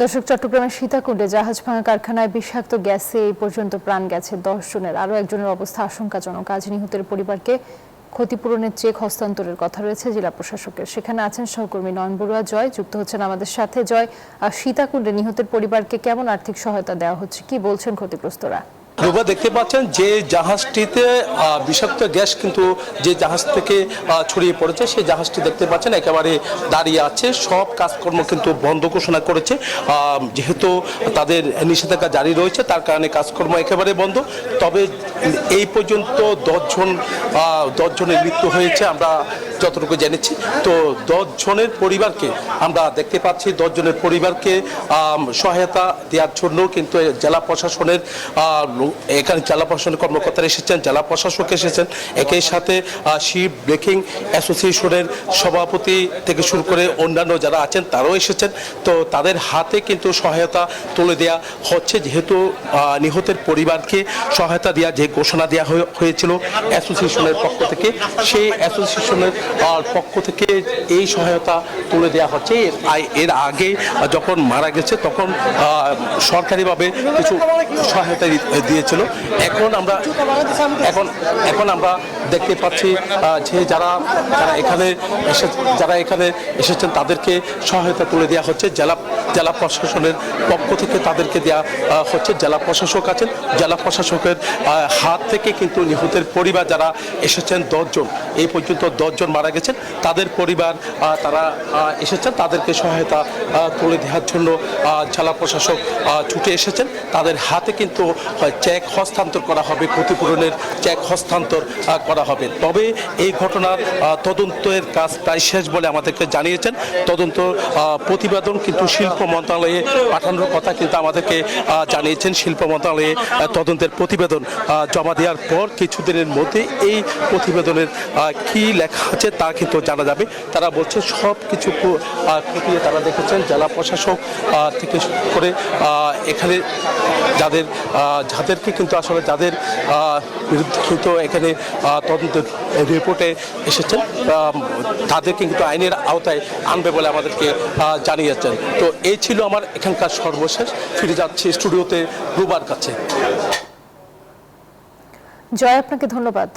দর্শক, চট্টগ্রামের সীতাকুণ্ডে জাহাজ ভাঙা কারখানায় বিষাক্ত গ্যাসে এই পর্যন্ত প্রাণ গেছে 10 জনের। আরও একজনের অবস্থা আশঙ্কাজনক। আজ নিহতের পরিবারকে ক্ষতিপূরণের চেক হস্তান্তরের কথা রয়েছে জেলা প্রশাসকের। সেখানে আছেন সহকর্মী নয়ন বড়ুয়া জয়, যুক্ত হচ্ছেন আমাদের সাথে। জয়, সীতাকুণ্ডে নিহতের পরিবারকে কেমন আর্থিক সহায়তা দেওয়া হচ্ছে, কি বলছেন ক্ষতিগ্রস্তরা? রুবা, দেখতে পাচ্ছেন যে জাহাজটিতে বিষাক্ত গ্যাস কিন্তু যে জাহাজ থেকে ছড়িয়ে পড়েছে, সেই জাহাজটি দেখতে পাচ্ছেন একেবারে দাঁড়িয়ে আছে। সব কাজকর্ম কিন্তু বন্ধ ঘোষণা করেছে, যেহেতু তাদের নিষেধাজ্ঞা জারি রয়েছে, তার কারণে কাজকর্ম একেবারে বন্ধ। তবে এই পর্যন্ত 10 জনের মৃত্যু হয়েছে আমরা যতটুকু জেনেছি। তো 10 জনের পরিবারকে আমরা দেখতে পাচ্ছি, 10 জনের পরিবারকে সহায়তা দেওয়ার জন্য কিন্তু জেলা প্রশাসনের এখানে জেলা প্রশাসনের কর্মকর্তারা এসেছেন, জেলা প্রশাসক এসেছেন, একই সাথে শিপ ব্রেকিং অ্যাসোসিয়েশনের সভাপতি থেকে শুরু করে অন্যান্য যারা আছেন তারাও এসেছেন। তো তাদের হাতে কিন্তু সহায়তা তুলে দেওয়া হচ্ছে, যেহেতু নিহতের পরিবারকে সহায়তা দেওয়া যে ঘোষণা দেওয়া হয়েছিল অ্যাসোসিয়েশনের পক্ষ থেকে, সেই অ্যাসোসিয়েশনের পক্ষ থেকে এই সহায়তা তুলে দেওয়া হচ্ছে। এর আগে যখন মারা গেছে তখন সরকারিভাবে কিছু সহায়তা দিয়েছিল। এখন আমরা দেখতে পাচ্ছি যে যারা এখানে এসেছেন তাদেরকে সহায়তা তুলে দেওয়া হচ্ছে। জেলা প্রশাসনের পক্ষ থেকে তাদেরকে দেওয়া হচ্ছে। জেলা প্রশাসক আছেন, জেলা প্রশাসকের হাত থেকে কিন্তু নিহতের পরিবার যারা এসেছেন 10 জন, এই পর্যন্ত 10 জন মারা গেছেন, তাদের পরিবার তারা এসেছেন, তাদেরকে সহায়তা তুলে দেওয়ার জন্য জেলা প্রশাসক ছুটে এসেছেন। তাদের হাতে কিন্তু চেক হস্তান্তর করা হবে, ক্ষতিপূরণের চেক হস্তান্তর করা হবে। তবে এই ঘটনার তদন্তের কাজ প্রায় শেষ বলে আমাদেরকে জানিয়েছেন। তদন্ত প্রতিবেদন কিন্তু শিল্প মন্ত্রণালয়ে পাঠানোর কথা কিন্তু আমাদেরকে জানিয়েছেন। শিল্প মন্ত্রণালয়ে তদন্তের প্রতিবেদন জমা দেওয়ার পর কিছুদিনের মধ্যে এই প্রতিবেদনের কি লেখা আছে তা কিন্তু জানা যাবে। তারা বলছে সব কিছু খতিয়ে তারা দেখেছেন, জেলা প্রশাসক থেকে শুরু করে এখানে যাদেরকে কিন্তু আসলে যাদের বিরুদ্ধে কিন্তু এখানে তদন্তের রিপোর্টে এসেছেন তাদেরকে কিন্তু আইনের আওতায় আনবে বলে আমাদেরকে জানিয়েছেন। তো এই ছিল আমার এখানকার সর্বশেষ। ফিরে যাচ্ছি স্টুডিওতে রুবার কাছে। জয়, আপনাকে ধন্যবাদ।